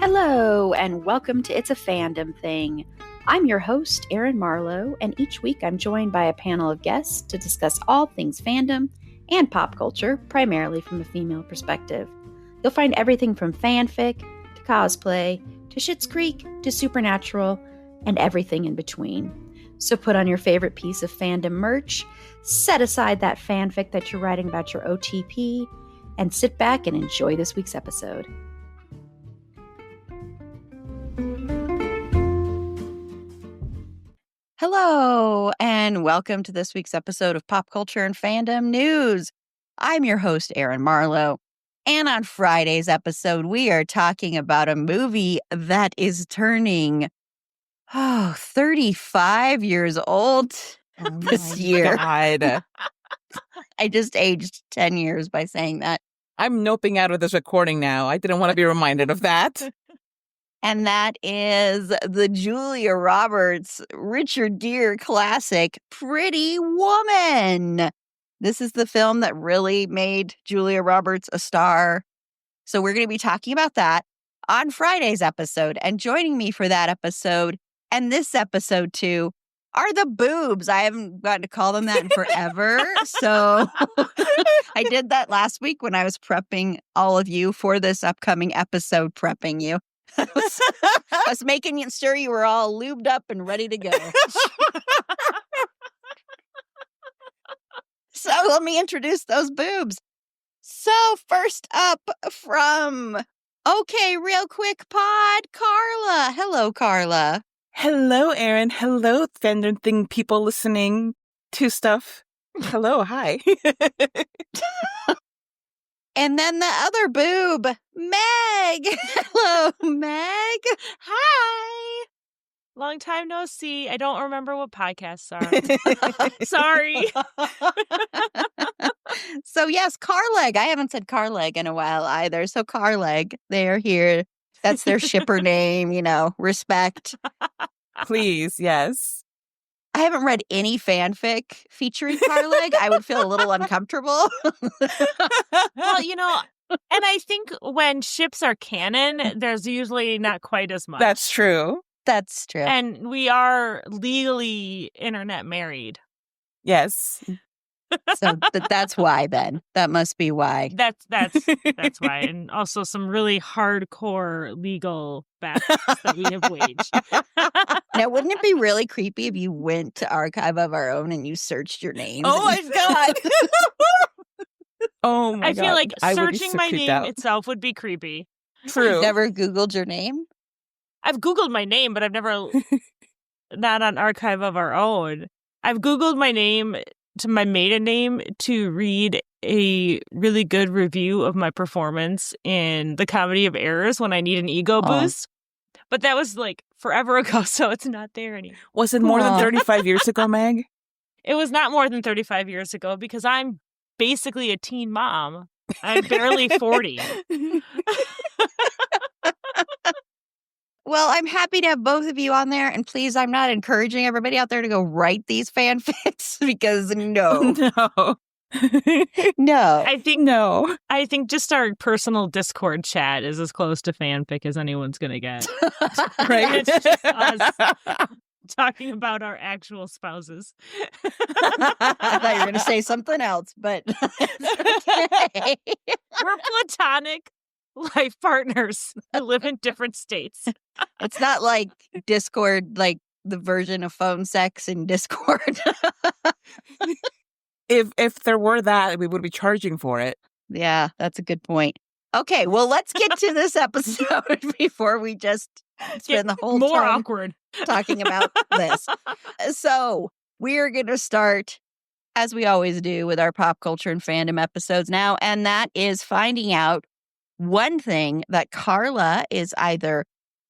Hello, and welcome to It's a Fandom Thing. I'm your host, Erin Marlowe, and each week I'm joined by a panel of guests to discuss all things fandom and pop culture, primarily from a female perspective. You'll find everything from fanfic, to cosplay, to Schitt's Creek, to Supernatural, and everything in between. So put on your favorite piece of fandom merch, set aside that fanfic that you're writing about your OTP, and sit back and enjoy this week's episode. Hello, and welcome to this week's episode of Pop Culture and Fandom News. I'm your host, Erin Marlowe, and on Friday's episode, we are talking about a movie that is turning 35 years old this year. God. I just aged 10 years by saying that. I'm noping out of this recording now. I didn't want to be reminded of that. And that is the Julia Roberts, Richard Gere classic, Pretty Woman. This is the film that really made Julia Roberts a star. So we're going to be talking about that on Friday's episode. And joining me for that episode and this episode too are the boobs. I haven't gotten to call them that in forever. So I did that last week when I was prepping all of you for this upcoming episode, prepping you. I was making sure you were all lubed up and ready to go. So let me introduce those boobs. So first up from Okay Real Quick Pod, Carla. Hello, Carla. Hello, Erin. Hello, Fandom Thing people listening to stuff. Hello, hi. And then the other boob, Meg. Hello, Meg. Hi. Long time no see. I don't remember what podcasts are. Sorry. So yes, Carleg. I haven't said Carleg in a while either. So Carleg, they're here. That's their shipper name, respect. Please, yes. I haven't read any fanfic featuring Carleg. I would feel a little uncomfortable. Well, and I think when ships are canon, there's usually not quite as much. That's true. That's true. And we are legally internet married. Yes. So that's why then. That must be why. That's why. And also some really hardcore legal battles that we have waged. Now, wouldn't it be really creepy if you went to Archive of Our Own and you searched your names? Oh my God. Oh my God. I feel like I would be searching so my creeped name out. itself would be creepy. True. You've never Googled your name? I've Googled my name, but I've never, not on Archive of Our Own. I've Googled my name to my maiden name to read a really good review of my performance in The Comedy of Errors when I need an ego boost. But that was like forever ago, so it's not there anymore. Was it more than 35 years ago, Meg? It was not more than 35 years ago because I'm basically a teen mom. I'm barely 40. Well, I'm happy to have both of you on there. And please, I'm not encouraging everybody out there to go write these fanfics because no. No. No. I think just our personal Discord chat is as close to fanfic as anyone's going to get. Right? It's just us talking about our actual spouses. I thought you were going to say something else, but okay. We're platonic life partners who live in different states. It's not like Discord, like the version of phone sex in Discord. If there were that, we would be charging for it. Yeah, that's a good point. Okay, well, let's get to this episode before we just spend the whole more time awkward talking about this. So we're going to start, as we always do, with our pop culture and fandom episodes now, and that is finding out one thing that Carla is either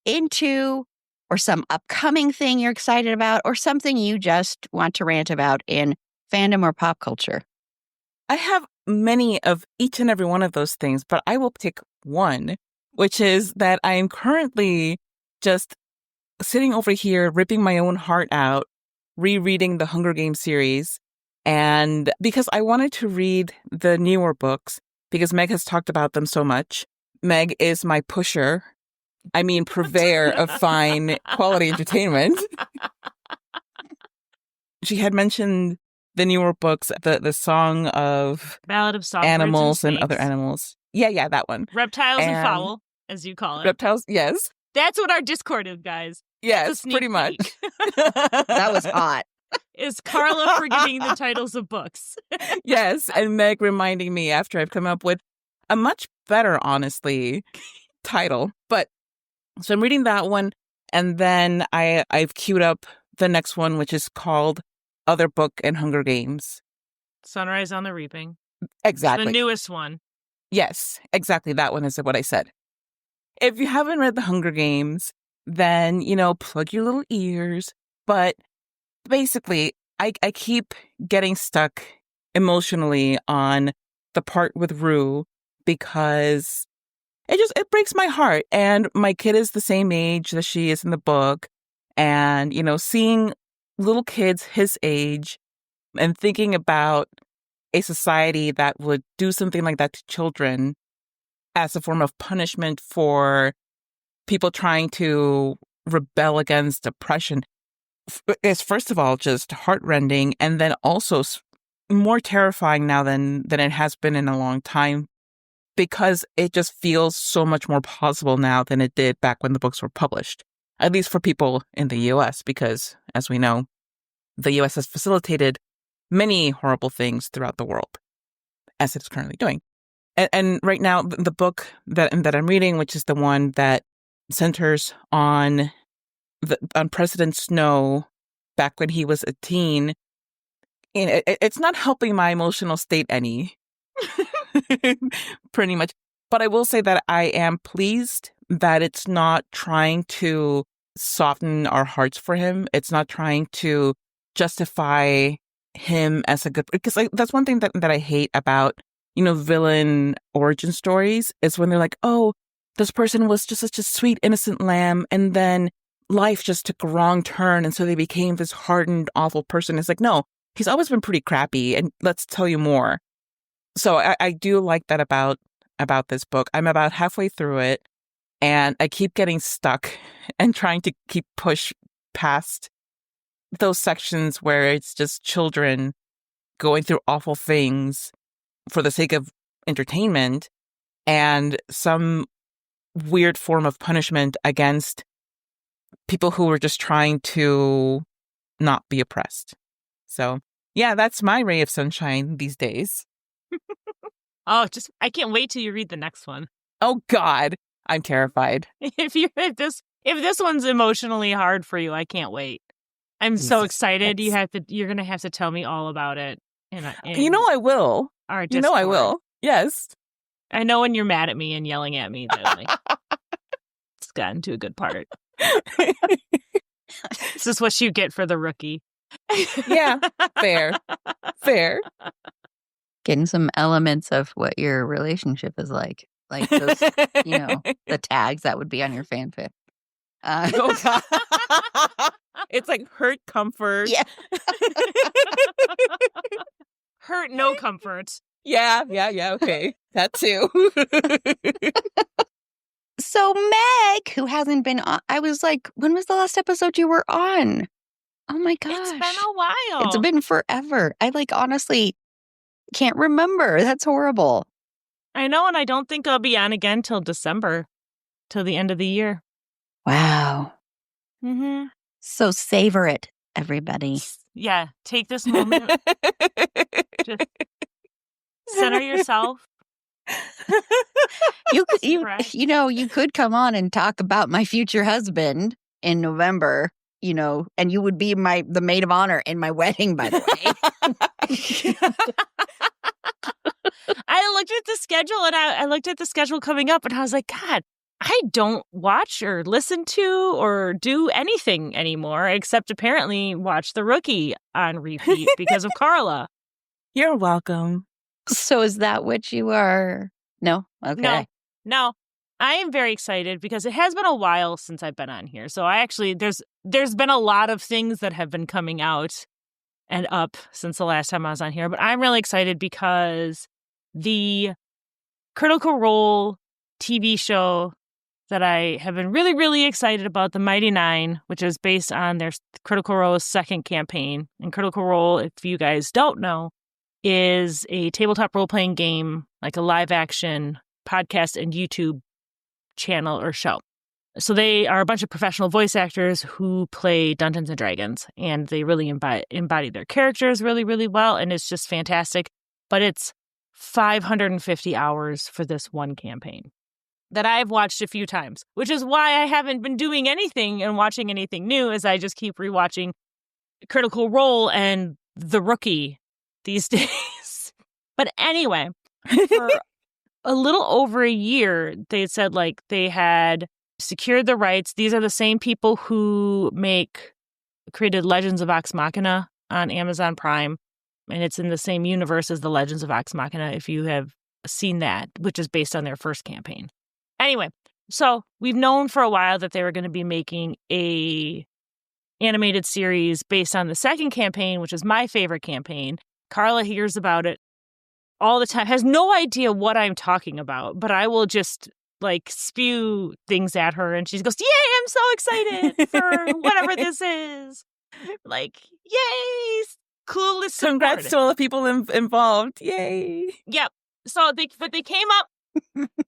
into or some upcoming thing you're excited about or something you just want to rant about in fandom or pop culture. I have many of each and every one of those things, but I will pick one, which is that I am currently just sitting over here, ripping my own heart out, rereading the Hunger Games series. And because I wanted to read the newer books, because Meg has talked about them so much. Meg is my pusher I mean purveyor of fine quality entertainment. She had mentioned the newer books, the Song of Ballad of Songbirds Animals and Other Snakes. Animals. Yeah, that one. Reptiles and Fowl, as you call it. Reptiles, yes. That's what our Discord is, guys. Yes, pretty much. That was hot. Is Carla forgetting the titles of books? Yes, and Meg reminding me after I've come up with a much better, honestly, title. But so I'm reading that one, and then I've queued up the next one, which is called Other Book and Hunger Games. Sunrise on the Reaping. Exactly. The newest one. Yes, exactly. That one is what I said. If you haven't read The Hunger Games, then, plug your little ears. But basically, I keep getting stuck emotionally on the part with Rue because it breaks my heart. And my kid is the same age that she is in the book. And, seeing little kids his age and thinking about a society that would do something like that to children as a form of punishment for people trying to rebel against oppression is, first of all, just heartrending, and then also more terrifying now than it has been in a long time, because it just feels so much more possible now than it did back when the books were published, at least for people in the U.S., because, as we know, the U.S. has facilitated many horrible things throughout the world, as it's currently doing. And right now, the book that I'm reading, which is the one that centers on President Snow back when he was a teen, and it's not helping my emotional state any, pretty much. But I will say that I am pleased that it's not trying to soften our hearts for him. It's not trying to justify him as a good, because that's one thing that I hate about villain origin stories, is when they're like, oh, this person was just such a sweet, innocent lamb, and then life just took a wrong turn, and so they became this hardened, awful person. It's like, no, he's always been pretty crappy, and let's tell you more. So I do like that about this book. I'm about halfway through it, and I keep getting stuck and trying to keep push past those sections where it's just children going through awful things for the sake of entertainment and some weird form of punishment against people who are just trying to not be oppressed. So, yeah, that's my ray of sunshine these days. Oh, I can't wait till you read the next one. Oh God, I'm terrified. If this one's emotionally hard for you, I can't wait. I'm so excited. You're gonna have to tell me all about it. And I will. I will. Yes. I know when you're mad at me and yelling at me that it's gotten to a good part. This is what you get for the rookie. Yeah, fair. Getting some elements of what your relationship is like those, the tags that would be on your fanfic. Oh God. It's like hurt, comfort. Yeah. Hurt, no comfort. Yeah, okay. That too. So Meg, who hasn't been on, I was like, when was the last episode you were on? Oh my gosh. It's been a while. It's been forever. I honestly can't remember. That's horrible. I know, and I don't think I'll be on again till December, till the end of the year. Wow. Mm-hmm. So savor it, everybody. Yeah, take this moment. Just center yourself. You could come on and talk about my future husband in November, and you would be the maid of honor in my wedding, by the way. I looked at the schedule and I looked at the schedule coming up and I was like, God, I don't watch or listen to or do anything anymore except apparently watch The Rookie on repeat because of Carla. You're welcome. So is that what you are? No? Okay. No. I am very excited because it has been a while since I've been on here. So there's been a lot of things that have been coming out and up since the last time I was on here. But I'm really excited because the Critical Role TV show that I have been really, really excited about, The Mighty Nine, which is based on their Critical Role's second campaign. And Critical Role, if you guys don't know, is a tabletop role-playing game, like a live-action podcast and YouTube channel or show. So they are a bunch of professional voice actors who play Dungeons and Dragons, and they really embody their characters really, really well, and it's just fantastic. But it's 550 hours for this one campaign that I've watched a few times, which is why I haven't been doing anything and watching anything new, as I just keep rewatching Critical Role and The Rookie these days. But anyway, for a little over a year, they said like they had secured the rights. These are the same people who created Legends of Vox Machina on Amazon Prime. And it's in the same universe as the Legends of Vox Machina, if you have seen that, which is based on their first campaign. Anyway, so we've known for a while that they were going to be making a animated series based on the second campaign, which is my favorite campaign. Carla hears about it all the time, has no idea what I'm talking about, but I will just like spew things at her and she goes, yay, I'm so excited for whatever this is. Like, yay, coolest. Congrats to all the people involved. Yay. Yep. So they came up.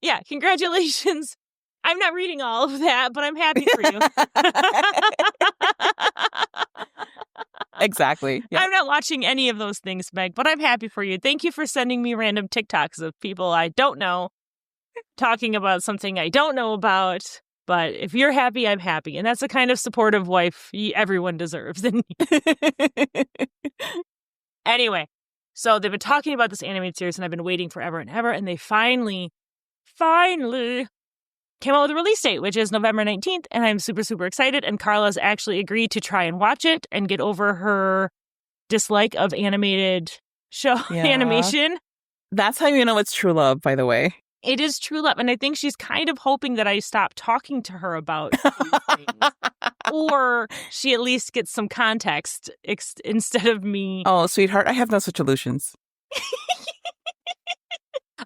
Yeah, congratulations. I'm not reading all of that, but I'm happy for you. Exactly. Yeah. I'm not watching any of those things, Meg, but I'm happy for you. Thank you for sending me random TikToks of people I don't know talking about something I don't know about. But if you're happy, I'm happy. And that's the kind of supportive wife everyone deserves. Anyway, so they've been talking about this animated series and I've been waiting forever and ever. And they finally came out with a release date, which is November 19th. And I'm super, super excited. And Carla's actually agreed to try and watch it and get over her dislike of animated show animation. That's how you know it's true love, by the way. It is true love. And I think she's kind of hoping that I stop talking to her about these things. Or she at least gets some context instead of me. Oh, sweetheart, I have no such illusions.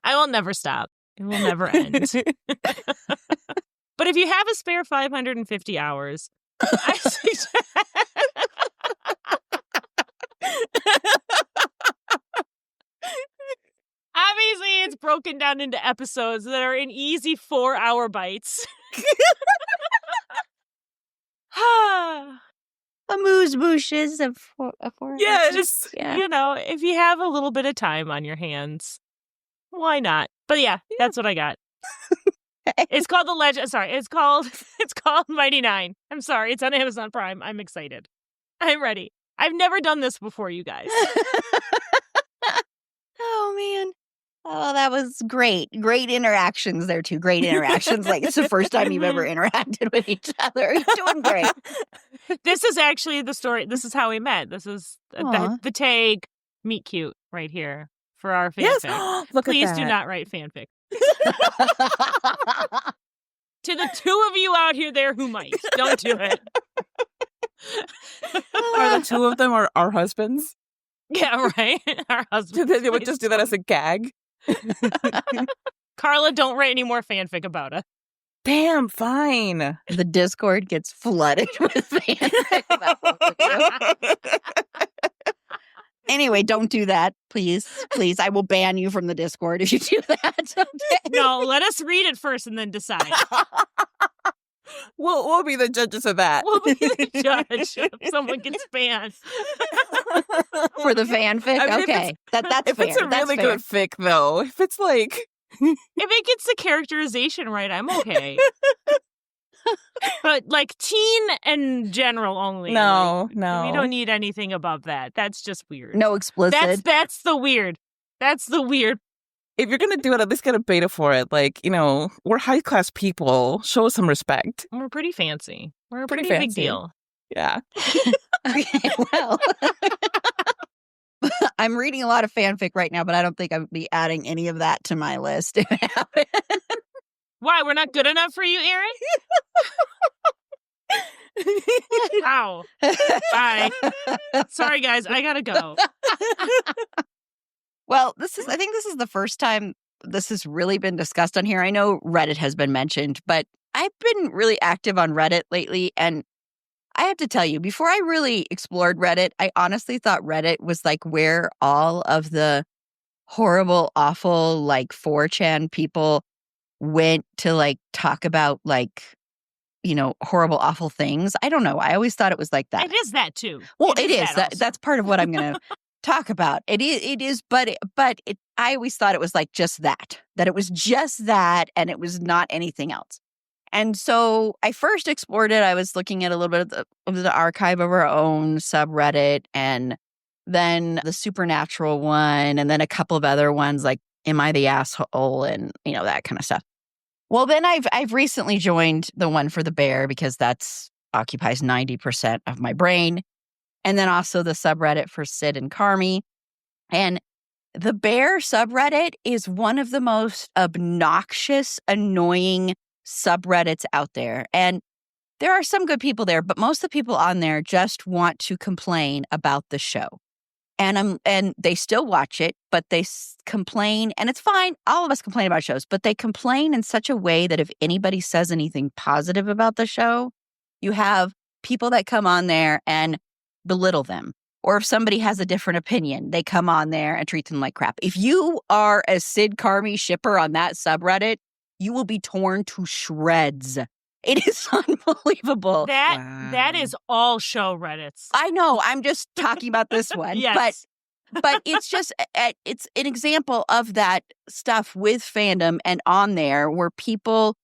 I will never stop. It will never end. But if you have a spare 550 hours, I suggest... Obviously, it's broken down into episodes that are in easy 4-hour bites. Amuse bouches of four. Yes. Yeah. You know, if you have a little bit of time on your hands, why not? But yeah, that's what I got. It's called The Legend. Sorry, it's called Mighty Nine. I'm sorry, it's on Amazon Prime. I'm excited. I'm ready. I've never done this before, you guys. Oh man. Oh, that was great. Great interactions there too. Great interactions. Like it's the first time you've ever interacted with each other. You're doing great. This is actually the story. This is how we met. This is the tag meet cute right here for our fanfic. Yes. Look Please at that. do not write fanfic. To the two of you out here there who might, don't do it. Are the two of them our husbands? Yeah, right. Our husbands. They would just do that as a gag. Carla, don't write any more fanfic about us. Damn, fine. The Discord gets flooded with fanfic about both of you. Anyway, don't do that, please. Please, I will ban you from the Discord if you do that. Okay? No, let us read it first and then decide. We'll be the judges of that. We'll be the judge if someone gets banned. For the fanfic? I mean, okay. That's if fair. it's a really good fic, though, if it's like... If it gets the characterization right, I'm okay. But like teen and general only. No. We don't need anything above that. That's just weird. No explicit. That's the weird. That's the weird. If you're going to do it, at least get a beta for it. Like, you know, we're high-class people. Show us some respect. We're pretty fancy. We're a pretty fancy. big deal. Yeah. Okay, well. I'm reading a lot of fanfic right now, but I don't think I would be adding any of that to my list. If it happened. Why? We're not good enough for you, Erin? Wow. Bye. Sorry, guys. I gotta go. Well, I think this is the first time this has really been discussed on here. I know Reddit has been mentioned, but I've been really active on Reddit lately, and I have to tell you, before I really explored Reddit, I honestly thought Reddit was like where all of the horrible, awful, like 4chan people went to like talk about like, horrible, awful things. I don't know. I always thought it was like that. It is that too. Well, it is. That also. That's part of what I'm going to talk about. It is, but I always thought it was like just that it was just that, and it was not anything else. And so I first explored it. I was looking at a little bit of the archive of our own subreddit, and then the supernatural one, and then a couple of other ones like Am I the Asshole, and that kind of stuff. Well, then I've recently joined the one for the bear because that's occupies 90% of my brain. And then also the subreddit for Sid and Carmi. And the bear subreddit is one of the most obnoxious, annoying subreddits out there. And there are some good people there, but most of the people on there just want to complain about the show. And they still watch it, but they complain, and it's fine. All of us complain about shows, but they complain in such a way that if anybody says anything positive about the show, you have people that come on there and belittle them. Or if somebody has a different opinion, they come on there and treat them like crap. If you are a Sid Carmi shipper on that subreddit, you will be torn to shreds. It is unbelievable. That is all show Reddits. I know. I'm just talking about this one. Yes. But it's just, it's an example of that stuff with fandom and on there where people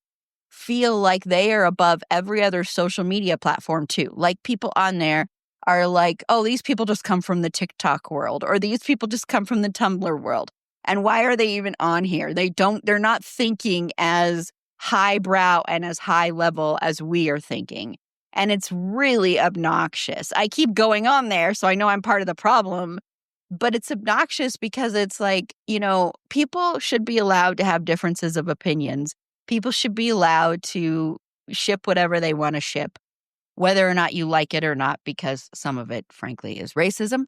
feel like they are above every other social media platform too. Like people on there are like, oh, these people just come from the TikTok world, or these people just come from the Tumblr world. And why are they even on here? They're not thinking as highbrow and as high level as we are thinking. And it's really obnoxious. I keep going on there, so I know I'm part of the problem, but it's obnoxious because it's like, people should be allowed to have differences of opinions. People should be allowed to ship whatever they want to ship, whether or not you like it or not, because some of it, frankly, is racism.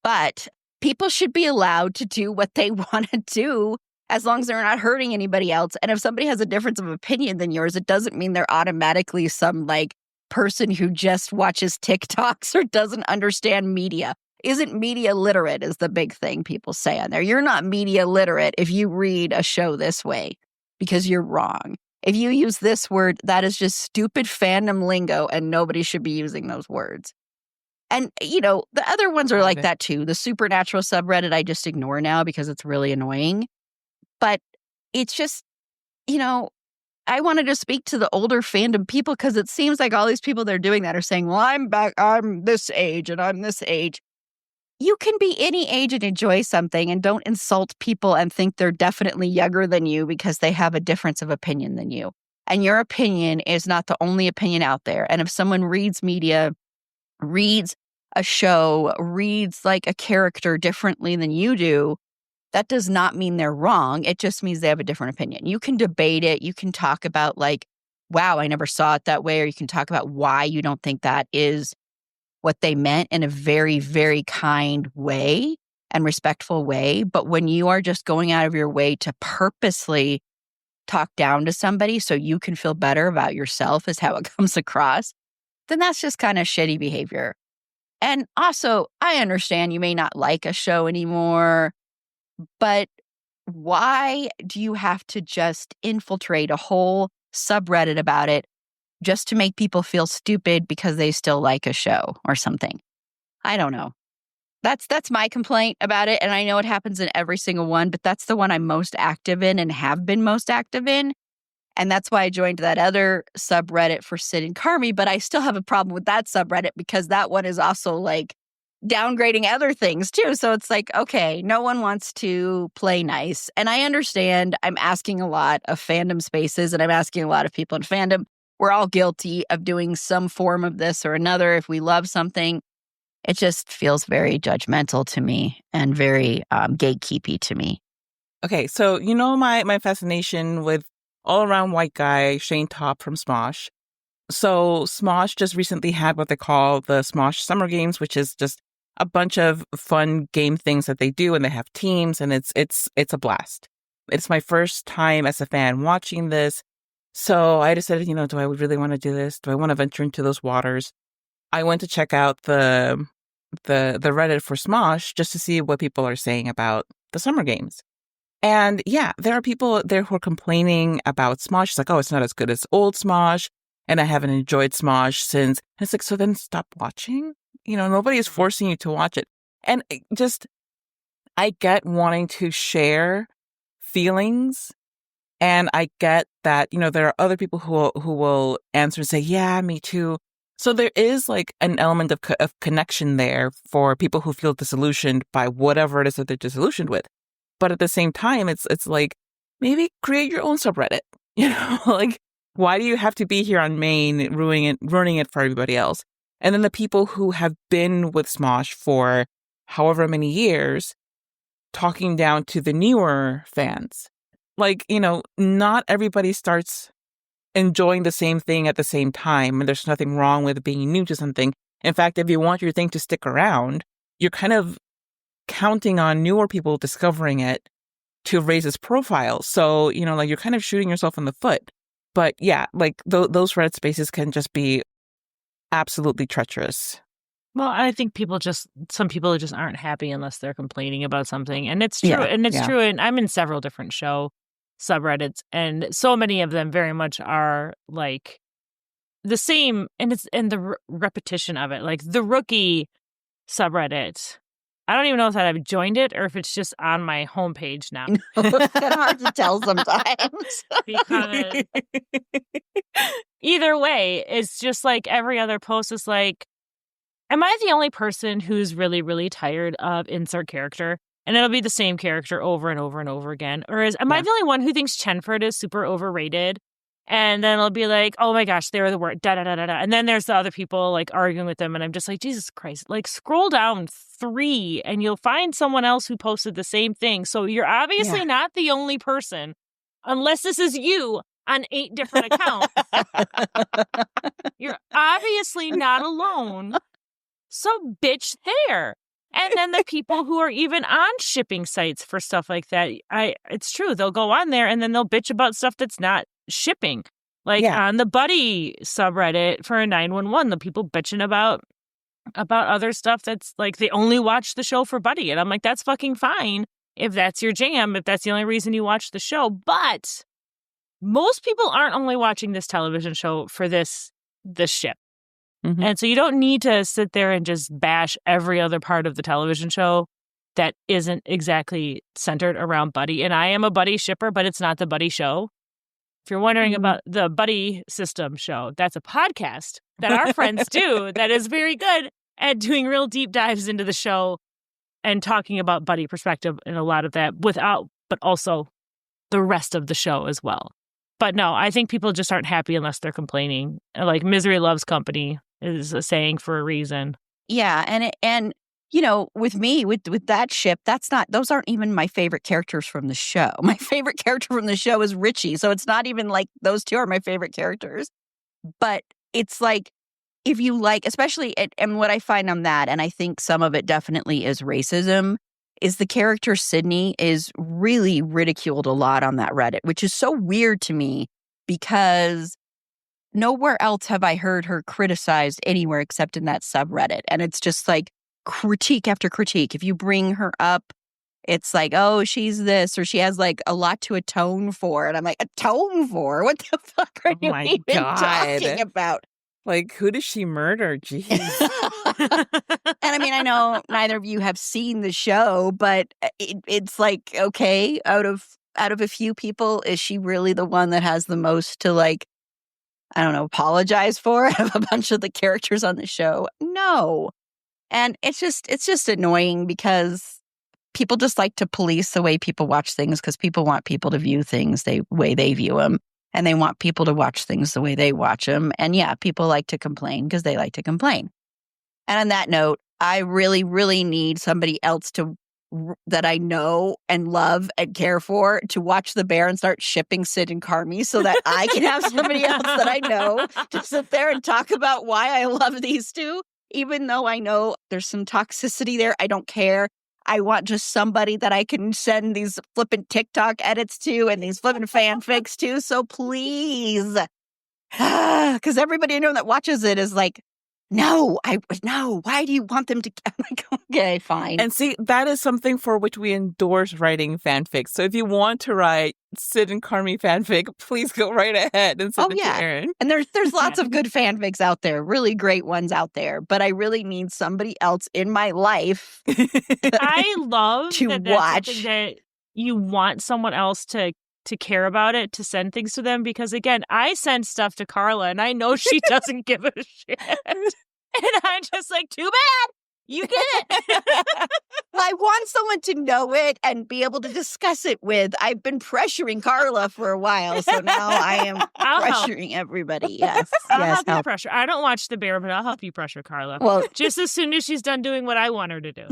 But people should be allowed to do what they want to do as long as they're not hurting anybody else. And if somebody has a difference of opinion than yours, it doesn't mean they're automatically some like person who just watches TikToks or doesn't understand media. Isn't media literate is the big thing people say on there. You're not media literate if you read a show this way, because you're wrong. If you use this word, that is just stupid fandom lingo, and nobody should be using those words. And, the other ones are like that too. The supernatural subreddit, I just ignore now because it's really annoying. But it's just, I wanted to speak to the older fandom people because it seems like all these people that are doing that are saying, well, I'm this age and I'm this age. You can be any age and enjoy something, and don't insult people and think they're definitely younger than you because they have a difference of opinion than you. And your opinion is not the only opinion out there. And if someone reads media, reads a show, reads like a character differently than you do, that does not mean they're wrong. It just means they have a different opinion. You can debate it. You can talk about like, wow, I never saw it that way. Or you can talk about why you don't think that is what they meant in a very, very kind way and respectful way. But when you are just going out of your way to purposely talk down to somebody so you can feel better about yourself is how it comes across, then that's just kind of shitty behavior. And also, I understand you may not like a show anymore, but why do you have to just infiltrate a whole subreddit about it just to make people feel stupid because they still like a show or something? I don't know. That's my complaint about it. And I know it happens in every single one, but that's the one I'm most active in and have been most active in. And that's why I joined that other subreddit for Sid and Carmi. But I still have a problem with that subreddit because that one is also like downgrading other things too. So it's like, okay, no one wants to play nice. And I understand I'm asking a lot of fandom spaces, and I'm asking a lot of people in fandom. We're all guilty of doing some form of this or another. If we love something, it just feels very judgmental to me and very gatekeepy to me. Okay, so my fascination with all-around white guy Shane Top from Smosh. So Smosh just recently had what they call the Smosh Summer Games, which is just a bunch of fun game things that they do, and they have teams, and it's a blast. It's my first time as a fan watching this. So I decided, do I really want to do this? Do I want to venture into those waters? I went to check out the Reddit for Smosh just to see what people are saying about the summer games. And yeah, there are people there who are complaining about Smosh. It's like, oh, it's not as good as old Smosh, and I haven't enjoyed Smosh since. And it's like, so then stop watching. Nobody is forcing you to watch it. And I get wanting to share feelings, and I get that there are other people who will answer and say, yeah, me too. So there is like an element of connection there for people who feel disillusioned by whatever it is that they're disillusioned with. But at the same time, it's like, maybe create your own subreddit. Like, why do you have to be here on Maine ruining it for everybody else? And then the people who have been with Smosh for however many years, talking down to the newer fans. Like, not everybody starts enjoying the same thing at the same time, and there's nothing wrong with being new to something. In fact, if you want your thing to stick around, you're kind of counting on newer people discovering it to raise its profile. So, like, you're kind of shooting yourself in the foot. But yeah, like those Reddit spaces can just be absolutely treacherous. Well, I think some people just aren't happy unless they're complaining about something. And it's true. And it's true. And I'm in several different show subreddits, and so many of them very much are like the same. And the repetition of it, like the Rookie subreddit. I don't even know if I've joined it or if it's just on my homepage now. It's kind of hard to tell sometimes. Because either way, it's just like every other post is like, am I the only person who's really, really tired of insert character? And it'll be the same character over and over and over again. Or am I the only one who thinks Chenford is super overrated? And then it'll be like, oh my gosh, they were the word, da da da da da. And then there's the other people like arguing with them. And I'm just like, Jesus Christ, like scroll down 3 and you'll find someone else who posted the same thing. So you're obviously not the only person, unless this is you on 8 different accounts. You're obviously not alone. So bitch there. And then the people who are even on shipping sites for stuff like that, it's true. They'll go on there and then they'll bitch about stuff that's not shipping. Like on the Buddy subreddit for a 911, the people bitching about other stuff that's like they only watch the show for Buddy. And I'm like, that's fucking fine if that's your jam, if that's the only reason you watch the show. But most people aren't only watching this television show for this ship. Mm-hmm. And so you don't need to sit there and just bash every other part of the television show that isn't exactly centered around Buddy. And I am a Buddy shipper, but it's not the Buddy show. If you're wondering about the Buddy System show, that's a podcast that our friends do that is very good at doing real deep dives into the show and talking about Buddy perspective and a lot of that but also the rest of the show as well. But no, I think people just aren't happy unless they're complaining. Like misery loves company is a saying for a reason. Yeah, and with me with that ship, those aren't even my favorite characters from the show. My favorite character from the show is Richie, so it's not even like those two are my favorite characters. But it's like if you like, especially and what I find on that, and I think some of it definitely is racism, is the character Sydney is really ridiculed a lot on that Reddit, which is so weird to me because nowhere else have I heard her criticized anywhere except in that subreddit. And it's just like critique after critique. If you bring her up, it's like, oh, she's this, or she has like a lot to atone for. And I'm like, atone for? What the fuck are you even talking about? Like, who does she murder? Jeez. And I mean, I know neither of you have seen the show, but it's like, okay, out of a few people, is she really the one that has the most to like, I don't know, apologize for out of a bunch of the characters on the show? No. And it's just annoying because people just like to police the way people watch things because people want people to view things the way they view them. And they want people to watch things the way they watch them. And yeah, people like to complain because they like to complain. And on that note, I really, really need somebody else that I know and love and care for to watch The Bear and start shipping Sid and Carmi so that I can have somebody else that I know to sit there and talk about why I love these two. Even though I know there's some toxicity there, I don't care. I want just somebody that I can send these flippin' TikTok edits to and these flippin' fanfics to. So please. Because everybody I know that watches it is like, no, why do you want them to? I'm like, okay, fine. And see, that is something for which we endorse writing fanfics. So if you want to write Sid and Carmi fanfic, please go right ahead and send it to Erin. And there's lots of good fanfics out there, really great ones out there. But I really need somebody else in my life I love to that watch. That's something that you want someone else to care about it, to send things to them, because again, I send stuff to Carla and I know she doesn't give a shit. And I'm just like, too bad. You get it. I want someone to know it and be able to discuss it with. I've been pressuring Carla for a while, so now I am pressuring everybody. Yes, I'll help you pressure. I don't watch The Bear, but I'll help you pressure Carla. Well, just as soon as she's done doing what I want her to do.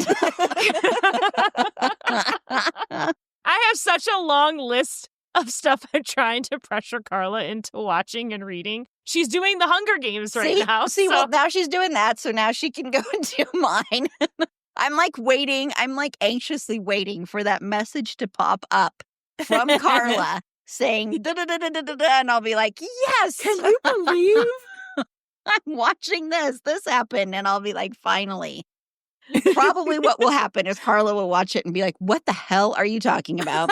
I have such a long list of stuff I'm trying to pressure Carla into watching and reading. She's doing the Hunger Games right now. Well, now she's doing that, so now she can go and do mine. I'm like waiting. I'm like anxiously waiting for that message to pop up from Carla saying da-da-da-da-da-da, and I'll be like, yes! Can you believe? I'm watching this. This happened, and I'll be like, finally. Probably what will happen is Carla will watch it and be like, what the hell are you talking about?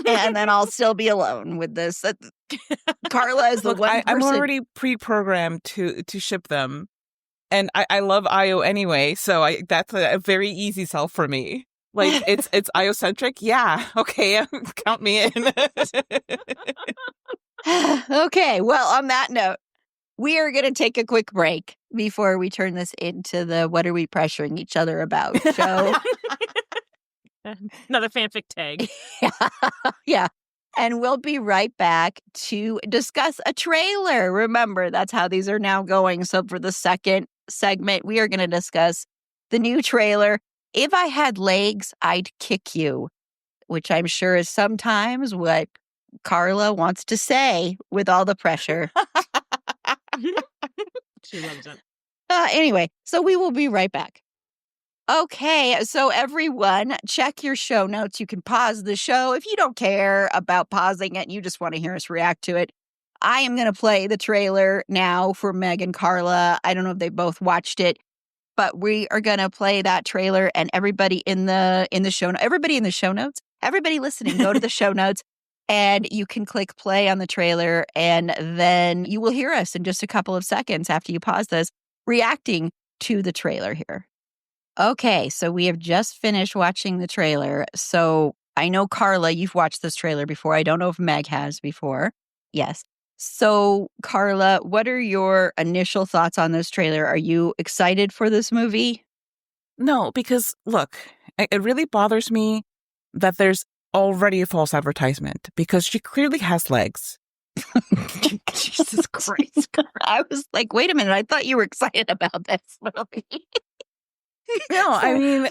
And then I'll still be alone with this. Carla is the one person. I'm already pre-programmed to ship them. And I love IO anyway, so that's a very easy sell for me. Like, it's IO-centric? Yeah, okay, count me in. Okay, well, on that note, we are going to take a quick break before we turn this into the what are we pressuring each other about show. Another fanfic tag. Yeah. And we'll be right back to discuss a trailer. Remember, that's how these are now going. So for the second segment, we are going to discuss the new trailer, If I Had Legs, I'd Kick You, which I'm sure is sometimes what Carla wants to say with all the pressure. She loves it. Anyway, so we will be right back. Okay, so everyone, check your show notes. You can pause the show if you don't care about pausing it and you just want to hear us react to it. I am going to play the trailer now for Meg and Carla. I don't know if they both watched it, but we are going to play that trailer, and everybody in the show notes, everybody listening, go to the show notes and you can click play on the trailer, and then you will hear us in just a couple of seconds after you pause this reacting to the trailer here. Okay, so we have just finished watching the trailer. So I know, Carla, you've watched this trailer before. I don't know if Meg has before. Yes. So, Carla, what are your initial thoughts on this trailer? Are you excited for this movie? No, because, look, it really bothers me that there's already a false advertisement, because she clearly has legs. Jesus Christ. I was like, wait a minute. I thought you were excited about this movie. No, I mean,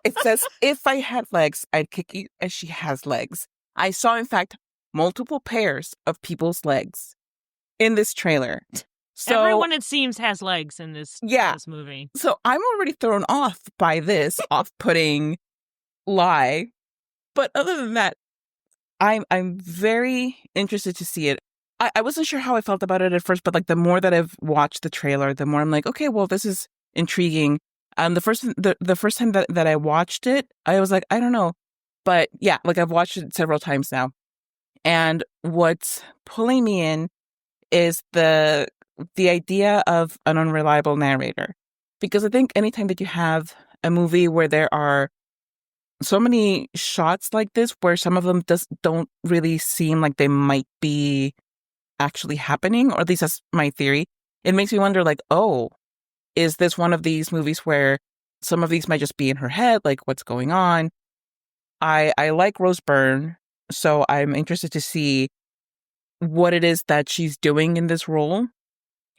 it says, if I had legs, I'd kick you, as she has legs. I saw, in fact, multiple pairs of people's legs in this trailer. So, everyone, it seems, has legs in this movie. So I'm already thrown off by this off-putting lie. But other than that, I'm very interested to see it. I wasn't sure how I felt about it at first, but like the more that I've watched the trailer, the more I'm like, okay, well, this is intriguing. The first time that I watched it, I was like, I don't know. But yeah, like I've watched it several times now. And what's pulling me in is the idea of an unreliable narrator. Because I think anytime that you have a movie where there are so many shots like this, where some of them don't really seem like they might be actually happening, or at least that's my theory, it makes me wonder, like, oh, is this one of these movies where some of these might just be in her head? Like, what's going on? I like Rose Byrne, so I'm interested to see what it is that she's doing in this role.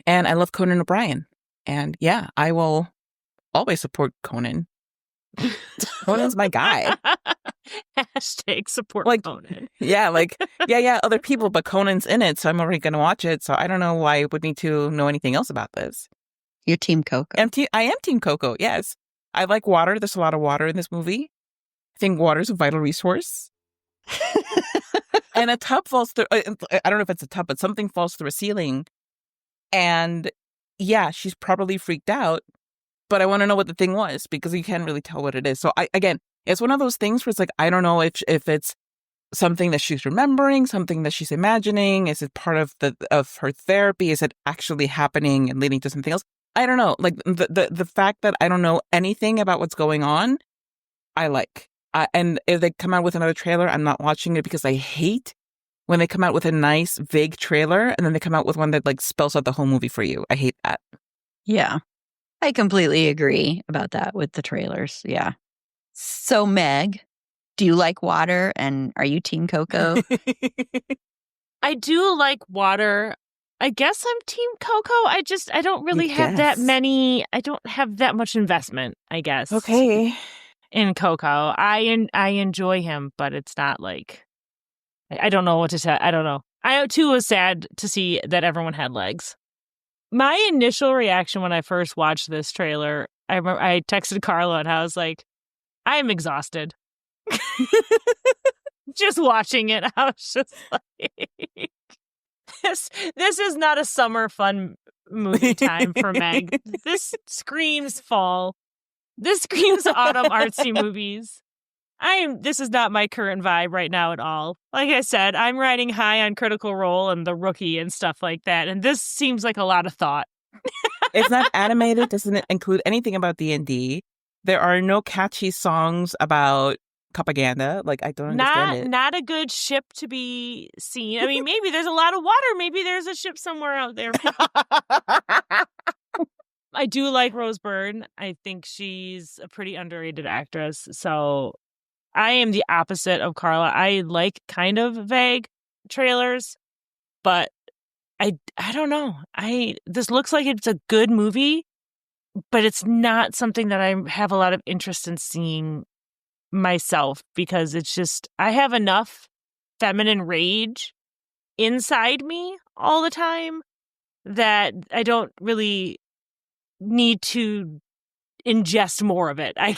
And I love Conan O'Brien. And yeah, I will always support Conan. Conan's my guy. Hashtag support Conan. Yeah, other people, but Conan's in it, so I'm already going to watch it. So I don't know why I would need to know anything else about this. You're Team Coco. I am Team Coco, yes. I like water. There's a lot of water in this movie. I think water is a vital resource. And a tub falls through. I don't know if it's a tub, but something falls through a ceiling. And yeah, she's probably freaked out. But I want to know what the thing was because you can't really tell what it is. So again, it's one of those things where it's like, I don't know if it's something that she's remembering, something that she's imagining. Is it part of her therapy? Is it actually happening and leading to something else? I don't know. Like the fact that I don't know anything about what's going on, I like. And if they come out with another trailer, I'm not watching it because I hate when they come out with a nice, vague trailer and then they come out with one that like spells out the whole movie for you. I hate that. Yeah, I completely agree about that with the trailers. Yeah. So, Meg, do you like water and are you Team Coco? I do like water. I guess I'm Team Coco. I don't really have that many. I don't have that much investment, I guess. Okay. In Coco. I enjoy him, but it's not like, I don't know what to say. I don't know. I too was sad to see that everyone had legs. My initial reaction when I first watched this trailer, I remember I texted Carla and I was like, I am exhausted. Just watching it, I was just like, this is not a summer fun movie time for Meg. This screams fall. This screams autumn artsy movies. This is not my current vibe right now at all. Like I said, I'm riding high on Critical Role and The Rookie and stuff like that, and this seems like a lot of thought. It's not animated, doesn't include anything about D&D. There are no catchy songs about propaganda. Like, I don't understand it. Not a good ship to be seen. I mean, maybe there's a lot of water. Maybe there's a ship somewhere out there. I do like Rose Byrne. I think she's a pretty underrated actress. So I am the opposite of Carla. I like kind of vague trailers, but I don't know. This looks like it's a good movie, but it's not something that I have a lot of interest in seeing myself because it's just, I have enough feminine rage inside me all the time that I don't really need to ingest more of it, I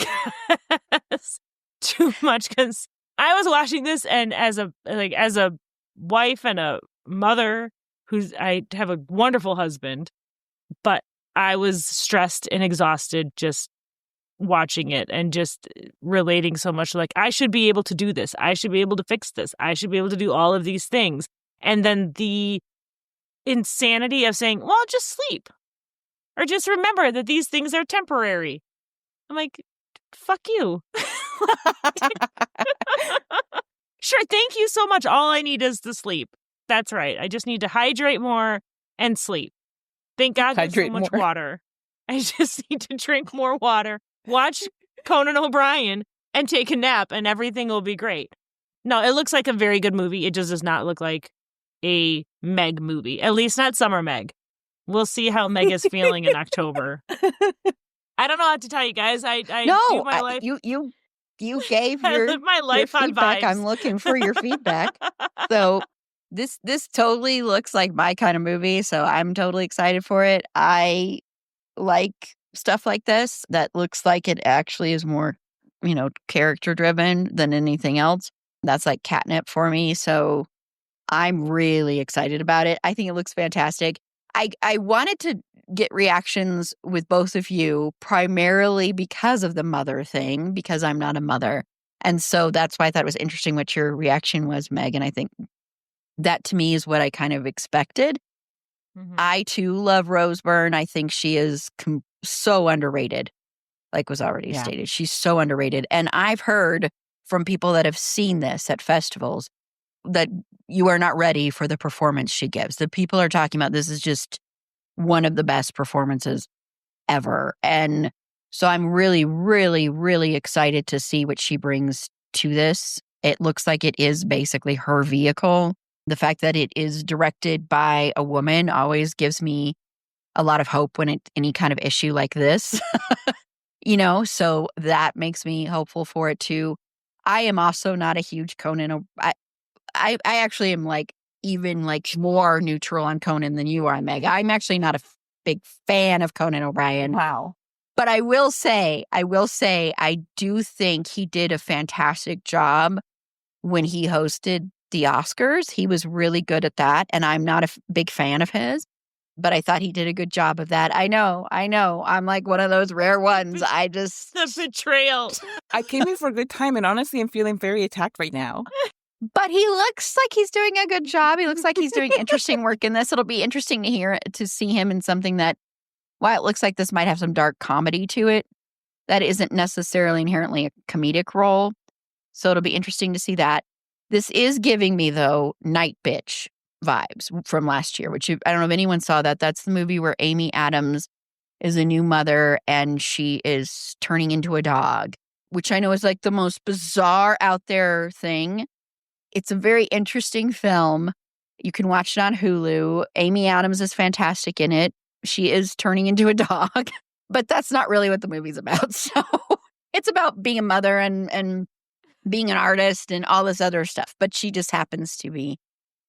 guess. Too much, because I was watching this and as a wife and a mother I have a wonderful husband, but I was stressed and exhausted just watching it and just relating so much like I should be able to do this. I should be able to fix this. I should be able to do all of these things. And then the insanity of saying, well, just sleep or just remember that these things are temporary. I'm like, fuck you. Sure, thank you so much. All I need is to sleep. That's right. I just need to hydrate more and sleep. Thank God there's so much water. I just need to drink more water, watch Conan O'Brien, and take a nap, and everything will be great. No, it looks like a very good movie. It just does not look like a Meg movie. At least not Summer Meg. We'll see how Meg is feeling in October. I don't know what to tell you guys. I do my life. You gave I your, live my life your on feedback. vibes. I'm looking for your feedback. So this totally looks like my kind of movie. So I'm totally excited for it. I like stuff like this that looks like it actually is more, character driven than anything else. That's like catnip for me. So I'm really excited about it. I think it looks fantastic. I wanted to get reactions with both of you primarily because of the mother thing, because I'm not a mother. And so that's why I thought it was interesting what your reaction was, Meg. And I think that to me is what I kind of expected. Mm-hmm. I too love Rose Byrne. I think she is so underrated, like was already stated. She's so underrated. And I've heard from people that have seen this at festivals that you are not ready for the performance she gives. The people are talking about this is just one of the best performances ever. And so I'm really, really, really excited to see what she brings to this. It looks like it is basically her vehicle. The fact that it is directed by a woman always gives me a lot of hope when any kind of issue like this, so that makes me hopeful for it too. I am also not a huge Conan. I actually am even more neutral on Conan than you are, Meg. I'm actually not a big fan of Conan O'Brien. Wow. But I will say, I do think he did a fantastic job when he hosted the Oscars. He was really good at that, and I'm not a big fan of his, but I thought he did a good job of that. I know. I'm like one of those rare ones. I just... The betrayal. I came here for a good time, and honestly, I'm feeling very attacked right now. But he looks like he's doing a good job. He looks like he's doing interesting work in this. It'll be interesting to see him in something that, while it looks like this might have some dark comedy to it, that isn't necessarily inherently a comedic role. So it'll be interesting to see that. This is giving me, though, Night Bitch vibes from last year, which I don't know if anyone saw that. That's the movie where Amy Adams is a new mother and she is turning into a dog, which I know is like the most bizarre out there thing. It's a very interesting film. You can watch it on Hulu. Amy Adams is fantastic in it. She is turning into a dog, but that's not really what the movie's about. So it's about being a mother and being an artist and all this other stuff. But she just happens to be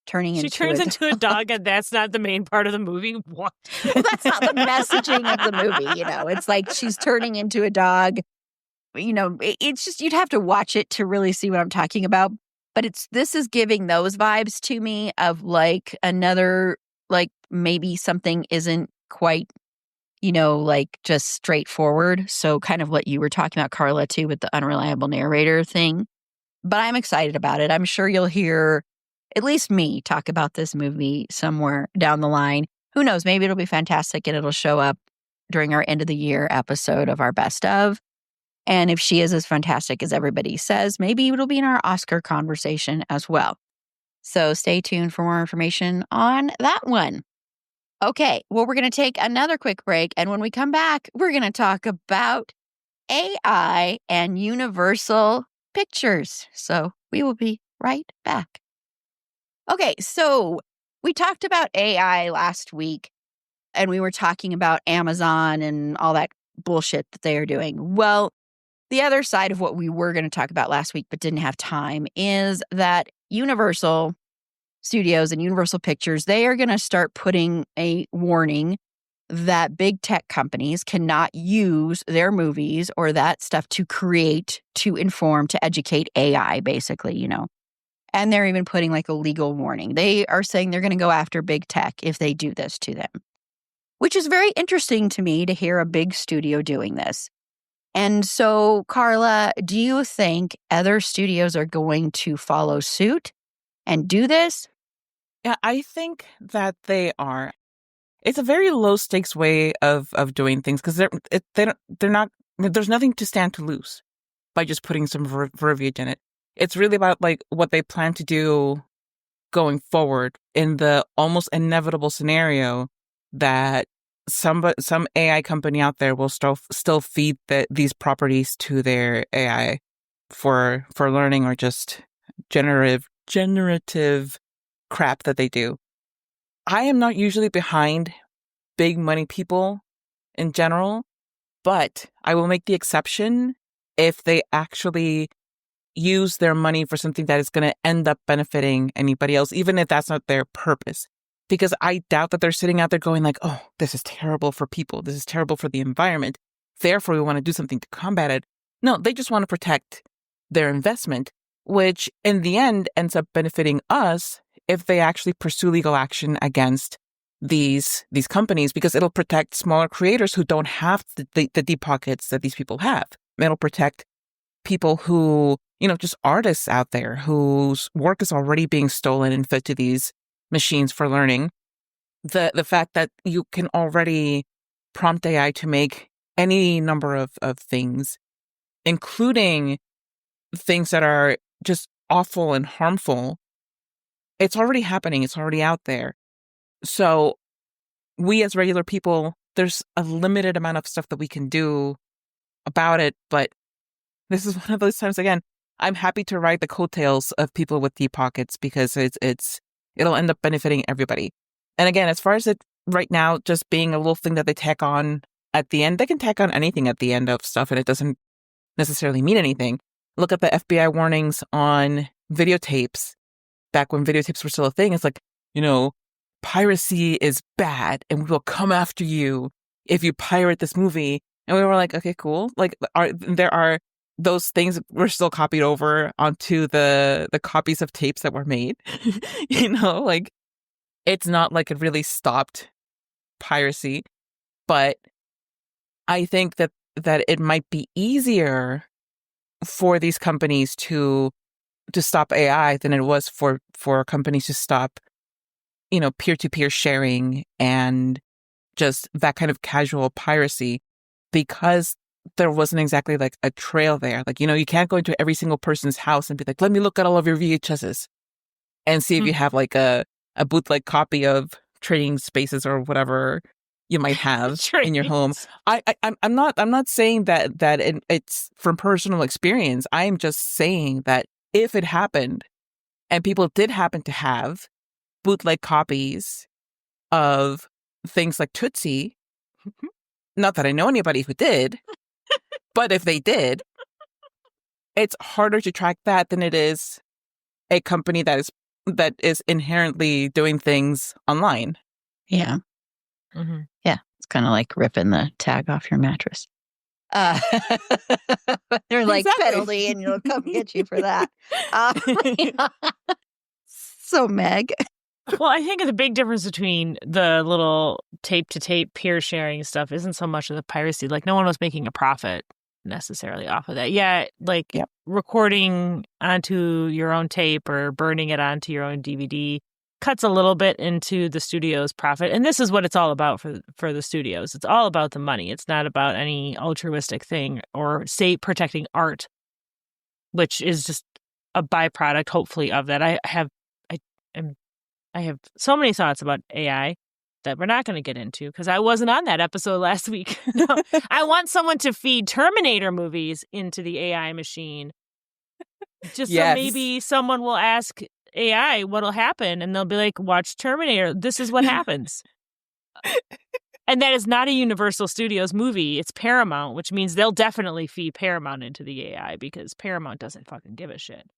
turning into a dog. She turns into a dog, and that's not the main part of the movie? What? Well, that's not the messaging of the movie, It's like she's turning into a dog. It's just, you'd have to watch it to really see what I'm talking about. But this is giving those vibes to me of like another, like maybe something isn't quite, like just straightforward. So kind of what you were talking about, Carla, too, with the unreliable narrator thing. But I'm excited about it. I'm sure you'll hear at least me talk about this movie somewhere down the line. Who knows? Maybe it'll be fantastic and it'll show up during our end of the year episode of our best of. And if she is as fantastic as everybody says, maybe it'll be in our Oscar conversation as well. So stay tuned for more information on that one. Okay, well, we're going to take another quick break. And when we come back, we're going to talk about AI and Universal Pictures. So we will be right back. Okay, so we talked about AI last week, and we were talking about Amazon and all that bullshit that they are doing. Well, the other side of what we were going to talk about last week but didn't have time is that Universal Studios and Universal Pictures, they are going to start putting a warning that big tech companies cannot use their movies or that stuff to create, to inform, to educate AI, basically, And they're even putting like a legal warning. They are saying they're going to go after big tech if they do this to them, which is very interesting to me to hear a big studio doing this. And so, Carla, do you think other studios are going to follow suit and do this? Yeah, I think that they are. It's a very low stakes way of doing things because they're not. There's nothing to stand to lose by just putting some verbiage in it. It's really about like what they plan to do going forward in the almost inevitable scenario that some AI company out there will still feed these properties to their AI for learning or just generative crap that they do. I am not usually behind big money people in general, but I will make the exception if they actually use their money for something that is going to end up benefiting anybody else, even if that's not their purpose. Because I doubt that they're sitting out there going like, oh, this is terrible for people. This is terrible for the environment. Therefore, we want to do something to combat it. No, they just want to protect their investment, which in the end ends up benefiting us if they actually pursue legal action against these companies, because it'll protect smaller creators who don't have the deep pockets that these people have. It'll protect people who, just artists out there whose work is already being stolen and fed to these machines for learning. The fact that you can already prompt AI to make any number of things, including things that are just awful and harmful, it's already happening. It's already out there. So we as regular people, there's a limited amount of stuff that we can do about it. But this is one of those times, again, I'm happy to ride the coattails of people with deep pockets because it'll end up benefiting everybody. And again, as far as it right now just being a little thing that they tack on at the end, they can tack on anything at the end of stuff and it doesn't necessarily mean anything. Look at the FBI warnings on videotapes back when videotapes were still a thing. It's like, piracy is bad and we will come after you if you pirate this movie. And we were like, okay, cool. Like, there are those things were still copied over onto the copies of tapes that were made. Like, it's not like it really stopped piracy, but I think that it might be easier for these companies to stop AI than it was for companies to stop, peer-to-peer sharing and just that kind of casual piracy, because there wasn't exactly like a trail there. Like, you can't go into every single person's house and be like, let me look at all of your VHSs and see if you have like a bootleg copy of Trading Spaces or whatever you might have in your home. I'm not saying that it's from personal experience. I am just saying that if it happened and people did happen to have bootleg copies of things like Tootsie, not that I know anybody who did, but if they did, it's harder to track that than it is a company that is inherently doing things online. Yeah. Mm-hmm. Yeah. It's kind of like ripping the tag off your mattress. They're like, Exactly. penalty, and it'll come get you for that. So, Meg. Well, I think the big difference between the little tape-to-tape peer sharing stuff isn't so much of the piracy. Like, no one was making a profit necessarily off of that. Yeah, like recording onto your own tape or burning it onto your own DVD cuts a little bit into the studio's profit. And this is what it's all about for the studios. It's all about the money. It's not about any altruistic thing or, say, protecting art, which is just a byproduct, hopefully, of that. I have so many thoughts about AI that we're not going to get into because I wasn't on that episode last week. No, I want someone to feed Terminator movies into the AI machine. So maybe someone will ask AI what'll happen and they'll be like, watch Terminator. This is what happens. And that is not a Universal Studios movie. It's Paramount, which means they'll definitely feed Paramount into the AI because Paramount doesn't fucking give a shit.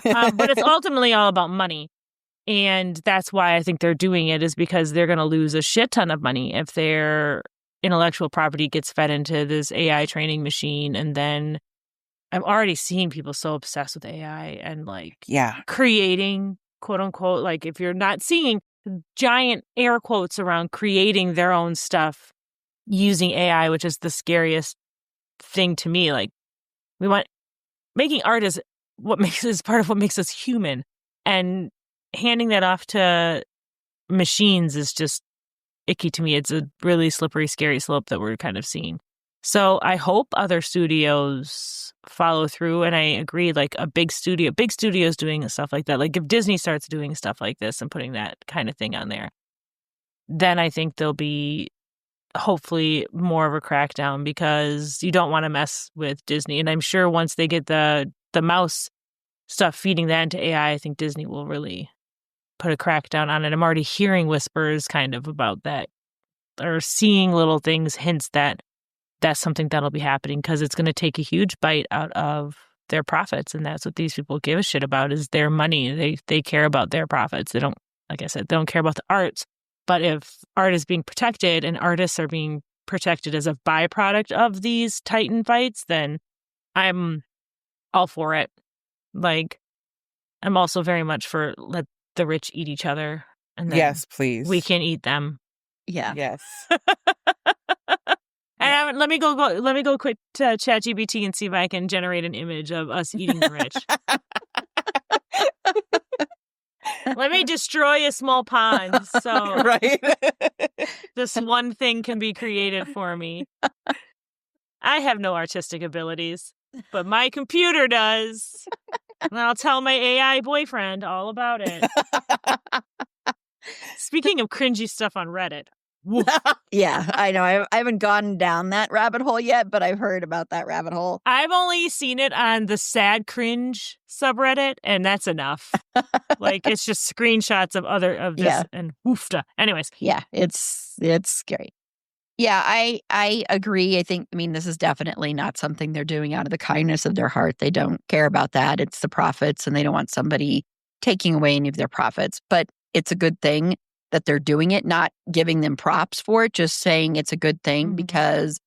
But it's ultimately all about money. And that's why I think they're doing it, is because they're going to lose a shit ton of money if their intellectual property gets fed into this AI training machine. And then I'm already seeing people so obsessed with AI and like creating, quote unquote, like if you're not seeing giant air quotes around creating their own stuff using AI, which is the scariest thing to me. Like, making art is part of what makes us human. And handing that off to machines is just icky to me. It's a really slippery, scary slope that we're kind of seeing. So I hope other studios follow through. And I agree, like big studios doing stuff like that. Like if Disney starts doing stuff like this and putting that kind of thing on there, then I think there'll be hopefully more of a crackdown, because you don't want to mess with Disney. And I'm sure once they get the mouse stuff feeding that into AI, I think Disney will really put a crackdown on it. I'm already hearing whispers kind of about that, or seeing little things, hints that that's something that'll be happening, because it's going to take a huge bite out of their profits. And that's what these people give a shit about, is their money. They care about their profits. They don't, like I said, they don't care about the arts. But if art is being protected and artists are being protected as a byproduct of these Titan fights, then I'm all for it. Like, I'm also very much for let the rich eat each other, and then yes, please, we can eat them. Yeah. Yes. And let me go quick to ChatGPT and see if I can generate an image of us eating the rich. Let me destroy a small pond so right. this one thing can be created for me. I have no artistic abilities, but my computer does. And I'll tell my AI boyfriend all about it. Speaking of cringy stuff on Reddit. Yeah, I know. I haven't gone down that rabbit hole yet, but I've heard about that rabbit hole. I've only seen it on the sad cringe subreddit, and that's enough. Like, it's just screenshots of this and woofda. Anyways. Yeah, it's scary. Yeah, I agree. I mean, this is definitely not something they're doing out of the kindness of their heart. They don't care about that. It's the profits, and they don't want somebody taking away any of their profits. But it's a good thing that they're doing it, not giving them props for it, just saying it's a good thing, because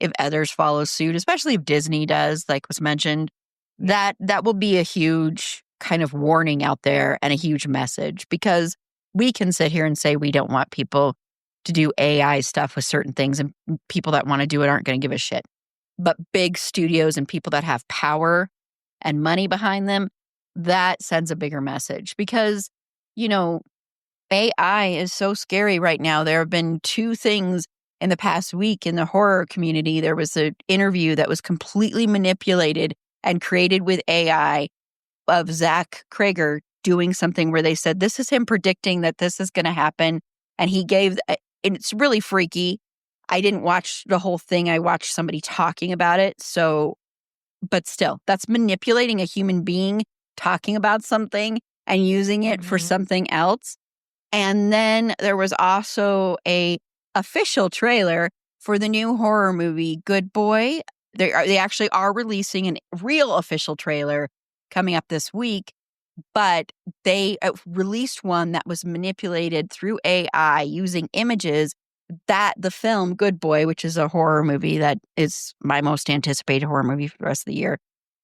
if others follow suit, especially if Disney does, like was mentioned, that will be a huge kind of warning out there and a huge message, because we can sit here and say we don't want people to do AI stuff with certain things, and people that want to do it aren't going to give a shit. But big studios and people that have power and money behind them, that sends a bigger message, because, AI is so scary right now. There have been 2 things in the past week in the horror community. There was an interview that was completely manipulated and created with AI of Zach Krager doing something where they said, this is him predicting that this is going to happen. And he gave, and it's really freaky. I didn't watch the whole thing. I watched somebody talking about it. So, but still, that's manipulating a human being talking about something and using it for something else. And then there was also a official trailer for the new horror movie, Good Boy. They actually are releasing a real official trailer coming up this week, but they released one that was manipulated through AI using images that the film Good Boy, which is a horror movie that is my most anticipated horror movie for the rest of the year,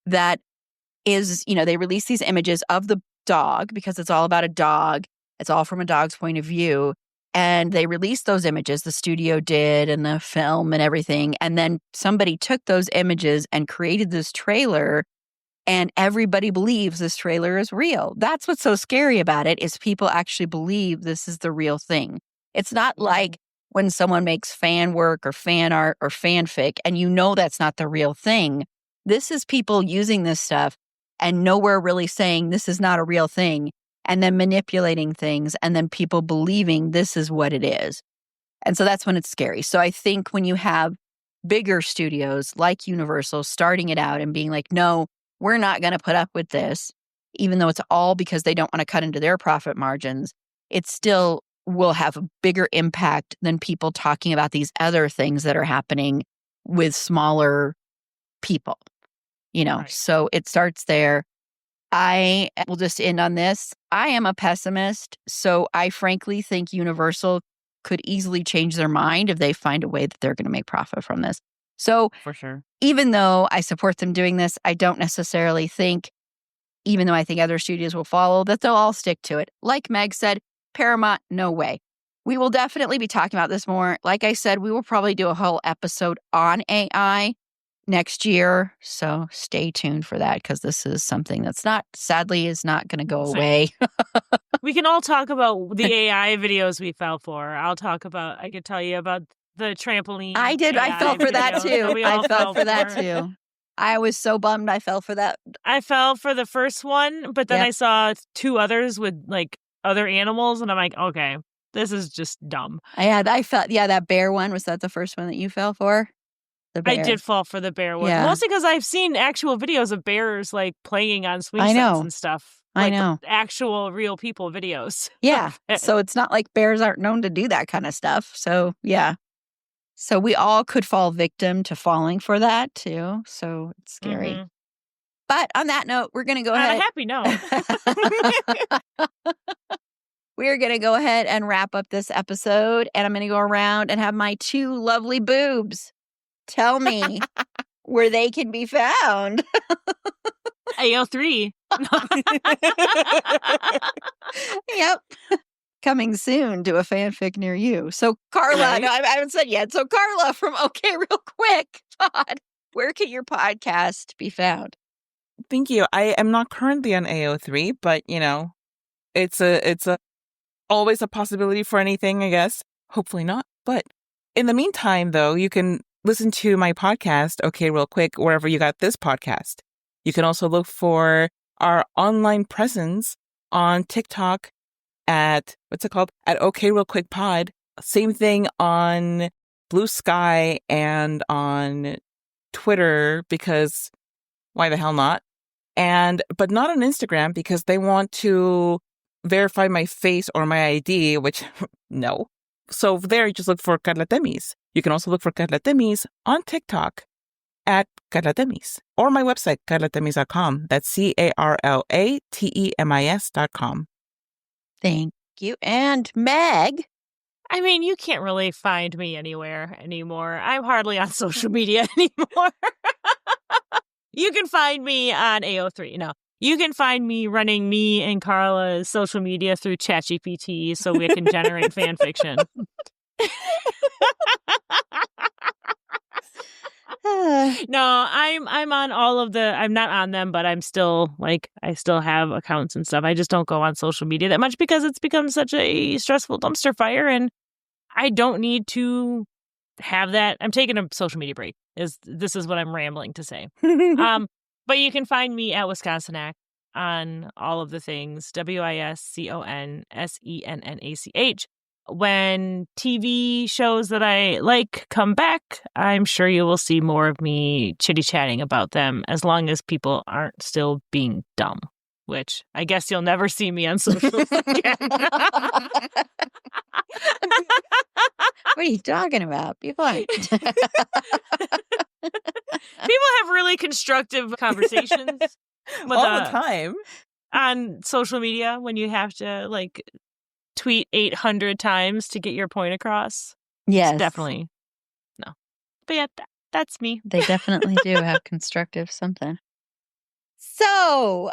that is, they release these images of the dog because it's all about a dog. It's all from a dog's point of view. And they released those images, the studio did, and the film and everything. And then somebody took those images and created this trailer, and everybody believes this trailer is real. That's what's so scary about it, is people actually believe this is the real thing. It's not like when someone makes fan work or fan art or fanfic and that's not the real thing. This is people using this stuff and nowhere really saying this is not a real thing, and then manipulating things, and then people believing this is what it is. And so that's when it's scary. So I think when you have bigger studios like Universal starting it out and being like, no, we're not going to put up with this, even though it's all because they don't want to cut into their profit margins, it still will have a bigger impact than people talking about these other things that are happening with smaller people, Right. So it starts there. I will just end on this. I am a pessimist, so I frankly think Universal could easily change their mind if they find a way that they're going to make profit from this. So For sure. even though I support them doing this, I don't necessarily think, even though I think other studios will follow, that they'll all stick to it. Like Meg said, Paramount, no way. We will definitely be talking about this more. Like I said, we will probably do a whole episode on AI next year. So stay tuned for that, because this is something that's sadly is not going to go away. We can all talk about the AI videos we fell for. I could tell you about the trampoline. I did. I fell for that too. I fell for that for. too. I was so bummed I fell for that. I fell for the first one, but then I saw 2 others with like other animals, and I'm like, okay, this is just dumb. I felt, that bear one. Was that the first one that you fell for? The bear. I did fall for the bear one. Yeah. Mostly because I've seen actual videos of bears like playing on swing I sets know. and stuff. I Like know. actual real people videos. Yeah. So it's not like bears aren't known to do that kind of stuff. So yeah. So we all could fall victim to falling for that too. So it's scary. Mhm. But on that note, we're going to go On ahead. a happy note. We're going to go ahead and wrap up this episode, and I'm going to go around and have my 2 lovely boobs tell me where they can be found. AO3. Yep. Coming soon to a fanfic near you. So Carla, Right? no, I haven't said yet. So Carla from Okay Real Quick Pod, where can your podcast be found? Thank you. I am not currently on AO3, but it's always a possibility for anything, I guess. Hopefully not. But in the meantime, though, you can listen to my podcast, Okay Real Quick, wherever you got this podcast. You can also look for our online presence on TikTok at, what's it called? At Okay Real Quick Pod. Same thing on Blue Sky and on Twitter, because why the hell not? But not on Instagram, because they want to verify my face or my ID, which no. So there, you just look for Carla Temis. You can also look for Carla Temis on TikTok at Carla Temis, or my website, carlatemis.com. That's CarlaTemis.com. Thank you. And Meg. I mean, you can't really find me anywhere anymore. I'm hardly on social media anymore. You can find me on AO3. No, you can find me running me and Carla's social media through ChatGPT so we can generate fan fiction. No, I'm on all of the. I'm not on them, but I'm still I still have accounts and stuff. I just don't go on social media that much because it's become such a stressful dumpster fire, and I don't need to have that. I'm taking a social media break. This is what I'm rambling to say. But you can find me at Wisconsinach on all of the things. WISCONSENNACH. When TV shows that I like come back, I'm sure you will see more of me chitty-chatting about them as long as people aren't still being dumb, which I guess you'll never see me on socials again. What are you talking about? People aren't. People have really constructive conversations with, all the time on social media when you have to tweet 800 times to get your point across. Yes. It's definitely no. But yeah, that's me. They definitely do have constructive something. So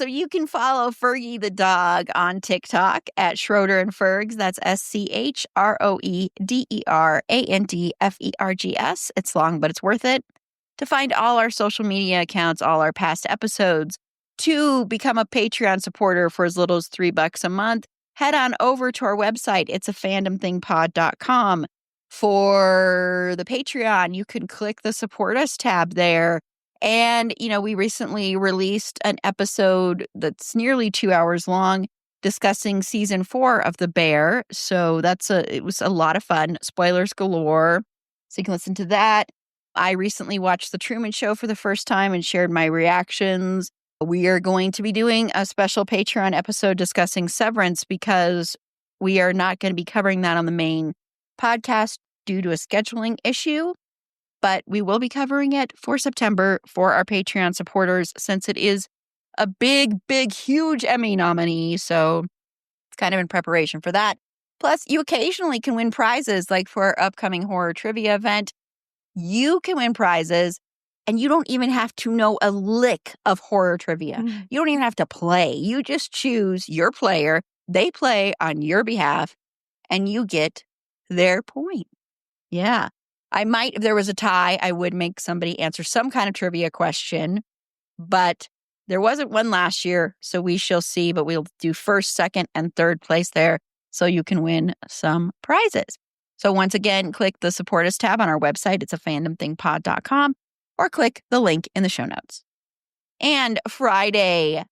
you can follow Fergie the dog on TikTok at Schroeder and Fergs. That's SCHROEDERANDFERGS. It's long, but it's worth it. To find all our social media accounts, all our past episodes, to become a Patreon supporter for as little as $3 a month, head on over to our website. It's a fandomthingpod.com. For the Patreon, you can click the Support Us tab there. And, we recently released an episode that's nearly 2 hours long discussing season 4 of The Bear. So it was a lot of fun. Spoilers galore. So you can listen to that. I recently watched The Truman Show for the first time and shared my reactions. We are going to be doing a special Patreon episode discussing Severance because we are not going to be covering that on the main podcast due to a scheduling issue. But we will be covering it for September for our Patreon supporters since it is a big, big, huge Emmy nominee. So it's kind of in preparation for that. Plus, you occasionally can win prizes like for our upcoming horror trivia event. You can win prizes and you don't even have to know a lick of horror trivia. You don't even have to play. You just choose your player. They play on your behalf and you get their point. Yeah. I might, if there was a tie, I would make somebody answer some kind of trivia question, but there wasn't one last year, so we shall see, but we'll do first, second, and third place there so you can win some prizes. So once again, click the Support Us tab on our website. It's a fandomthingpod.com or click the link in the show notes. And Friday,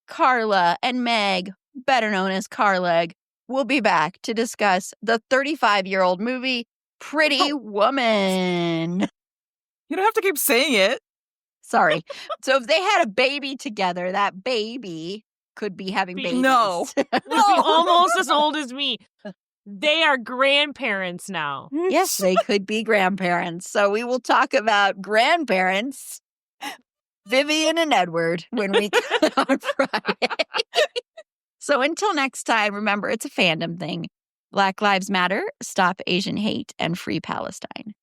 Carla and Meg, better known as Carleg, will be back to discuss the 35-year-old movie Pretty Woman. You don't have to keep saying it. Sorry. So if they had a baby together, that baby could be having babies. No. Would be almost as old as me. They are grandparents now. Yes, they could be grandparents. So we will talk about grandparents, Vivian and Edward, when we on Friday. So until next time, remember, it's a fandom thing. Black Lives Matter, Stop Asian Hate, and Free Palestine.